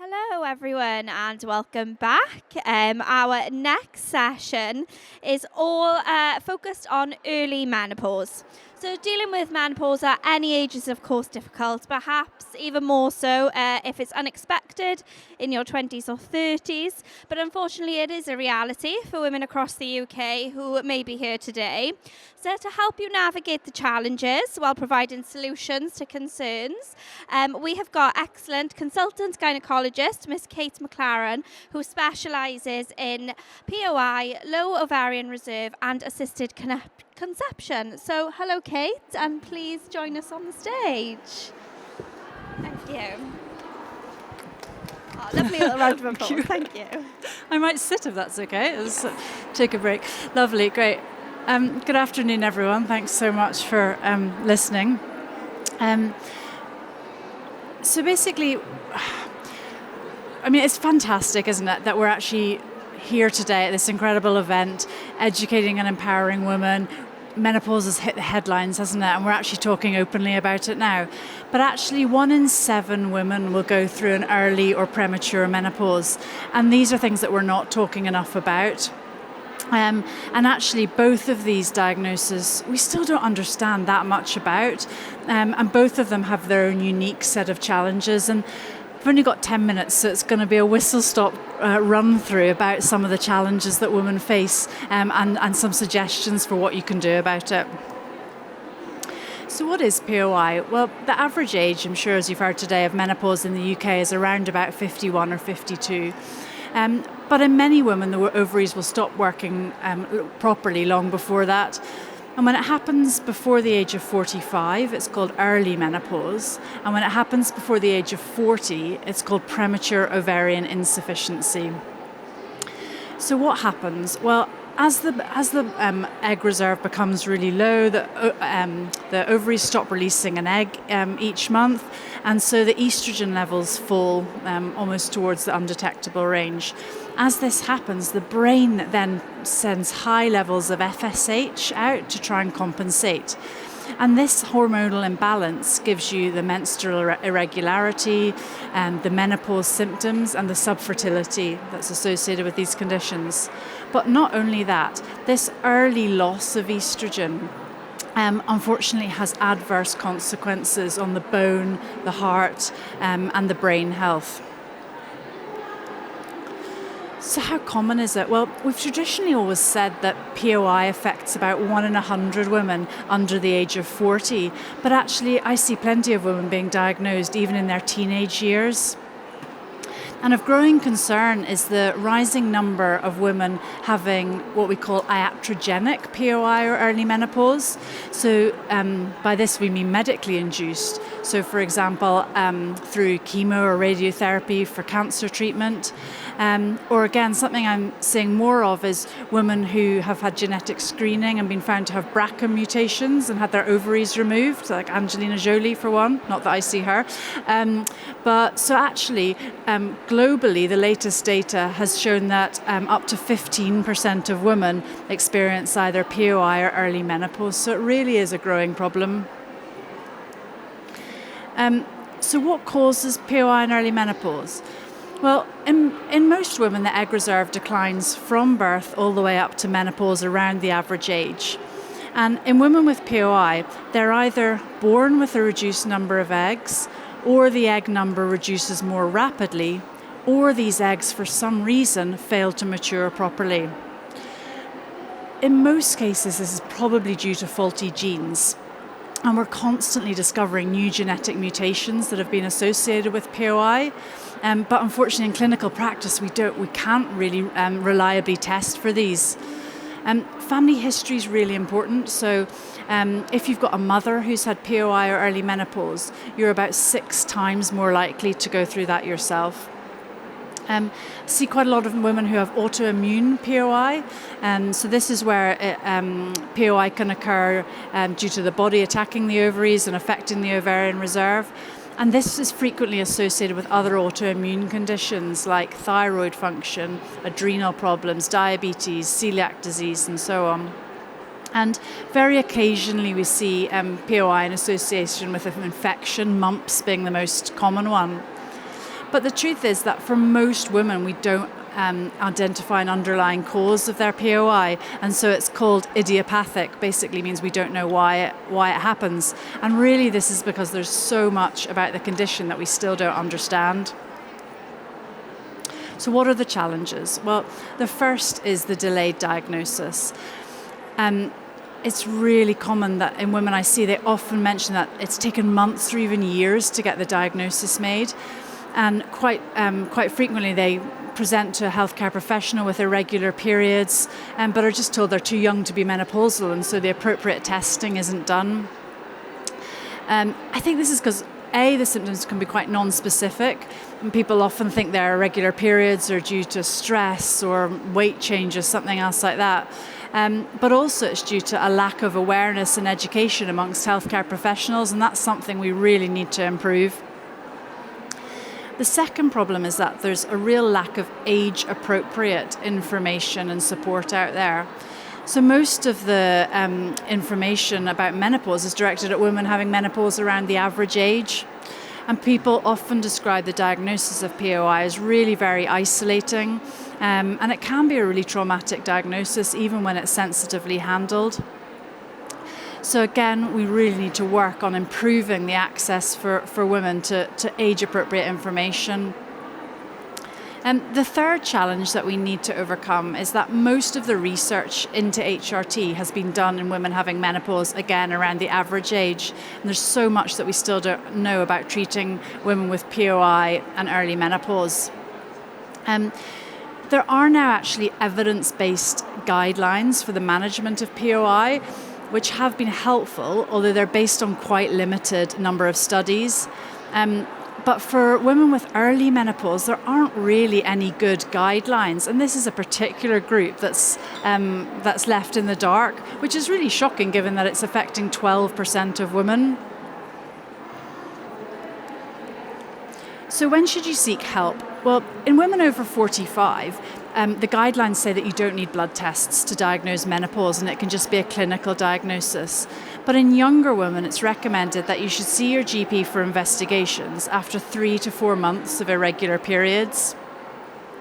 Hello, everyone, and welcome back. Our next session is all focused on early menopause. So dealing with menopause at any age is, of course, difficult, perhaps even more so if it's unexpected in your 20s or 30s. But unfortunately, it is a reality for women across the UK who may be here today. So to help you navigate the challenges while providing solutions to concerns, we have got excellent consultant gynecologist, Miss Kate Maclaren, who specialises in POI, low ovarian reserve and assisted conception. So hello, Kate, and please join us on the stage. Thank you. Oh, lovely little round of applause. Thank you. I might sit if that's okay. Take a break. Lovely, great. Good afternoon, everyone. Thanks so much for listening. So basically, I mean, it's fantastic, isn't it, that we're actually here today at this incredible event, educating and empowering women. Menopause has hit the headlines, hasn't it? And we're actually talking openly about it now. But actually, 1 in 7 women will go through an early or premature menopause. And these are things that we're not talking enough about. And actually, both of these diagnoses, we still don't understand that much about. And both of them have their own unique set of challenges. And I've only got 10 minutes, so it's going to be a whistle-stop run through about some of the challenges that women face and some suggestions for what you can do about it. So what is POI? Well, the average age, I'm sure as you've heard today, of menopause in the UK is around about 51 or 52. But in many women, the ovaries will stop working properly long before that. And when it happens before the age of 45, it's called early menopause. And when it happens before the age of 40, it's called premature ovarian insufficiency. So what happens? Well, as the egg reserve becomes really low, the ovaries stop releasing an egg each month, and so the estrogen levels fall almost towards the undetectable range. As this happens, the brain then sends high levels of FSH out to try and compensate. And this hormonal imbalance gives you the menstrual irregularity, the menopause symptoms, and the subfertility that's associated with these conditions. But not only that, this early loss of estrogen unfortunately has adverse consequences on the bone, the heart, and the brain health. So how common is it? Well, we've traditionally always said that POI affects about 1 in 100 women under the age of 40, but actually I see plenty of women being diagnosed even in their teenage years. And of growing concern is the rising number of women having what we call iatrogenic POI or early menopause. So by this we mean medically induced. So for example, through chemo or radiotherapy for cancer treatment. Or again, something I'm seeing more of is women who have had genetic screening and been found to have BRCA mutations and had their ovaries removed, like Angelina Jolie for one, not that I see her. But so actually, globally, the latest data has shown that up to 15% of women experience either POI or early menopause. So it really is a growing problem. So what causes POI and early menopause? Well, in most women, the egg reserve declines from birth all the way up to menopause around the average age. And in women with POI, they're either born with a reduced number of eggs, or the egg number reduces more rapidly, or these eggs, for some reason, fail to mature properly. In most cases, this is probably due to faulty genes. And we're constantly discovering new genetic mutations that have been associated with POI. But unfortunately, in clinical practice, we can't really reliably test for these. Family history is really important. So if you've got a mother who's had POI or early menopause, you're about 6 times more likely to go through that yourself. See quite a lot of women who have autoimmune POI. So this is where POI can occur due to the body attacking the ovaries and affecting the ovarian reserve. And this is frequently associated with other autoimmune conditions like thyroid function, adrenal problems, diabetes, celiac disease, and so on. And very occasionally we see POI in association with an infection, mumps being the most common one. But the truth is that for most women, we don't identify an underlying cause of their POI, and so it's called idiopathic. Basically means we don't know why it happens, and really this is because there's so much about the condition that we still don't understand. So what are the challenges? Well, the first is the delayed diagnosis. It's really common that in women I see, they often mention that it's taken months or even years to get the diagnosis made, and quite frequently they present to a healthcare professional with irregular periods, but are just told they're too young to be menopausal, and so the appropriate testing isn't done. I think this is because the symptoms can be quite non-specific, and people often think their irregular periods are due to stress or weight changes, something else like that. But also it's due to a lack of awareness and education amongst healthcare professionals, and that's something we really need to improve. The second problem is that there's a real lack of age-appropriate information and support out there. So most of the information about menopause is directed at women having menopause around the average age. And people often describe the diagnosis of POI as really very isolating. And it can be a really traumatic diagnosis, even when it's sensitively handled. So again, we really need to work on improving the access for women to age-appropriate information. The third challenge that we need to overcome is that most of the research into HRT has been done in women having menopause, again, around the average age. And there's so much that we still don't know about treating women with POI and early menopause. There are now actually evidence-based guidelines for the management of POI, which have been helpful, although they're based on quite limited number of studies. But for women with early menopause, there aren't really any good guidelines, and this is a particular group that's left in the dark, which is really shocking given that it's affecting 12% of women. So when should you seek help? Well, in women over 45, the guidelines say that you don't need blood tests to diagnose menopause, and it can just be a clinical diagnosis. But in younger women, it's recommended that you should see your GP for investigations after 3 to 4 months of irregular periods.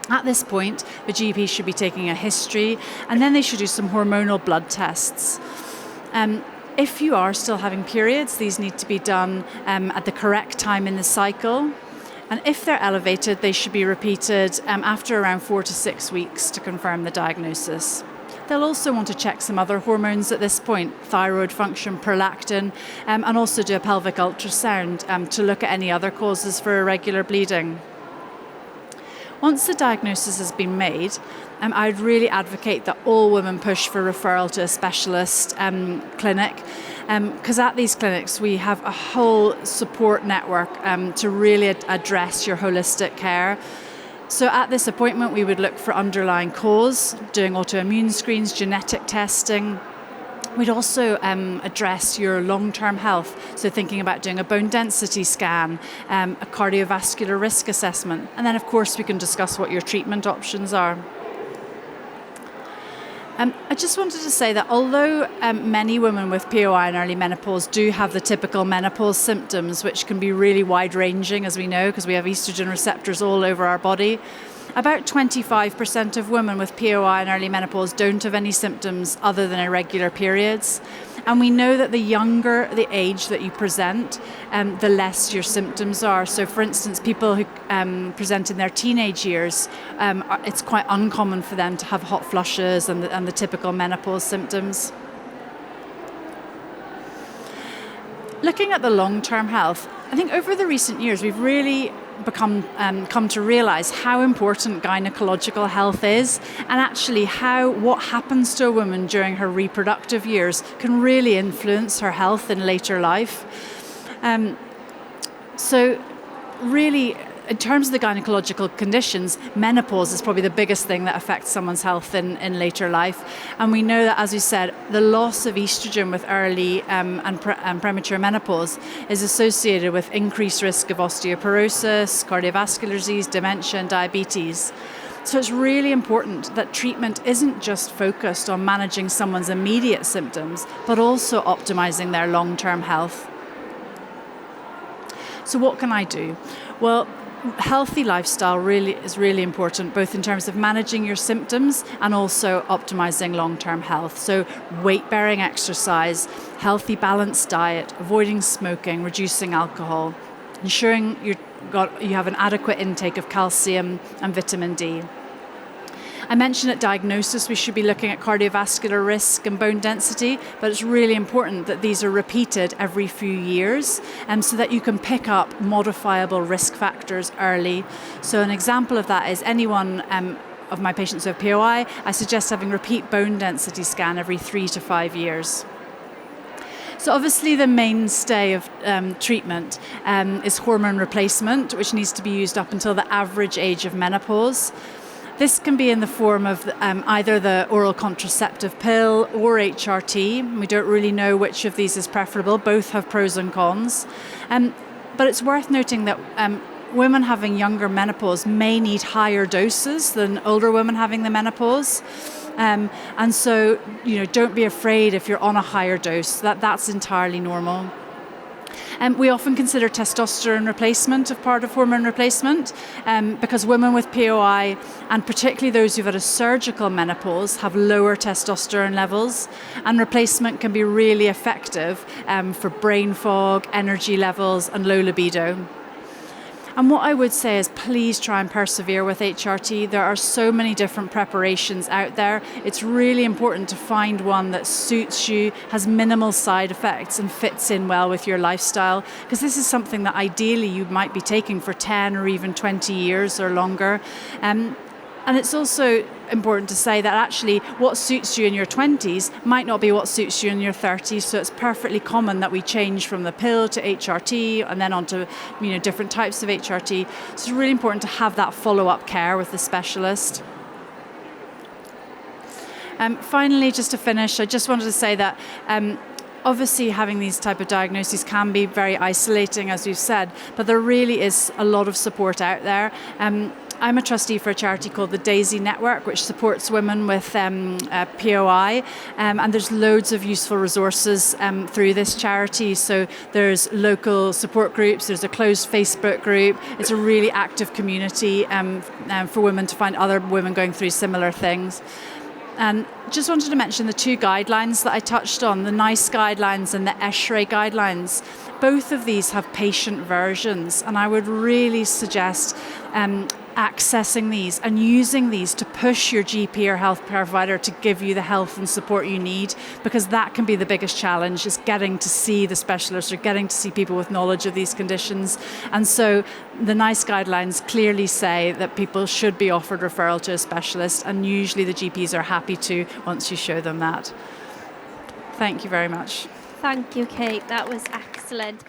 At this point, the GP should be taking a history, and then they should do some hormonal blood tests. If you are still having periods, these need to be done at the correct time in the cycle. And if they're elevated, they should be repeated after around 4 to 6 weeks to confirm the diagnosis. They'll also want to check some other hormones at this point, thyroid function, prolactin, and also do a pelvic ultrasound to look at any other causes for irregular bleeding. Once the diagnosis has been made, I'd really advocate that all women push for referral to a specialist clinic, because at these clinics we have a whole support network to really address your holistic care. So at this appointment we would look for underlying cause, doing autoimmune screens, genetic testing. We'd also address your long-term health, so thinking about doing a bone density scan, a cardiovascular risk assessment, and then of course we can discuss what your treatment options are. I just wanted to say that although many women with POI and early menopause do have the typical menopause symptoms, which can be really wide-ranging, as we know, because we have estrogen receptors all over our body, about 25% of women with POI and early menopause don't have any symptoms other than irregular periods. And we know that the younger the age that you present, the less your symptoms are. So for instance, people who present in their teenage years, it's quite uncommon for them to have hot flushes and the typical menopause symptoms. Looking at the long-term health, I think over the recent years we've really come to realise how important gynecological health is, and actually what happens to a woman during her reproductive years can really influence her health in later life. So really, in terms of the gynecological conditions, menopause is probably the biggest thing that affects someone's health in later life. And we know that, as you said, the loss of estrogen with early and premature menopause is associated with increased risk of osteoporosis, cardiovascular disease, dementia, and diabetes. So it's really important that treatment isn't just focused on managing someone's immediate symptoms, but also optimizing their long-term health. So what can I do? Well, healthy lifestyle is really important, both in terms of managing your symptoms and also optimizing long-term health. So weight-bearing exercise, healthy balanced diet, avoiding smoking, reducing alcohol, ensuring you have an adequate intake of calcium and vitamin D. I mentioned at diagnosis we should be looking at cardiovascular risk and bone density, but it's really important that these are repeated every few years so that you can pick up modifiable risk factors early. So an example of that is anyone of my patients who have POI, I suggest having repeat bone density scan every 3 to 5 years. So obviously the mainstay of treatment is hormone replacement, which needs to be used up until the average age of menopause. This can be in the form of either the oral contraceptive pill or HRT. We don't really know which of these is preferable. Both have pros and cons. But it's worth noting that women having younger menopause may need higher doses than older women having the menopause. And so, don't be afraid if you're on a higher dose. That's entirely normal. We often consider testosterone replacement as part of hormone replacement because women with POI, and particularly those who've had a surgical menopause, have lower testosterone levels, and replacement can be really effective for brain fog, energy levels, and low libido. And what I would say is please try and persevere with HRT. There are so many different preparations out there. It's really important to find one that suits you, has minimal side effects, and fits in well with your lifestyle, because this is something that ideally you might be taking for 10 or even 20 years or longer. And it's also important to say that actually what suits you in your 20s might not be what suits you in your 30s, so it's perfectly common that we change from the pill to HRT and then on to different types of HRT. So it's really important to have that follow-up care with the specialist. Finally, just to finish, I just wanted to say that obviously having these type of diagnoses can be very isolating, as we've said, but there really is a lot of support out there. I'm a trustee for a charity called the Daisy Network, which supports women with POI, and there's loads of useful resources through this charity. So there's local support groups, there's a closed Facebook group. It's a really active community for women to find other women going through similar things. And just wanted to mention the two guidelines that I touched on, the NICE guidelines and the ESHRE guidelines. Both of these have patient versions, and I would really suggest accessing these and using these to push your GP or health provider to give you the health and support you need, because that can be the biggest challenge, is getting to see the specialist or getting to see people with knowledge of these conditions. And so the NICE guidelines clearly say that people should be offered referral to a specialist, and usually the GPs are happy to once you show them that. Thank you very much. Thank you, Kate. That was excellent.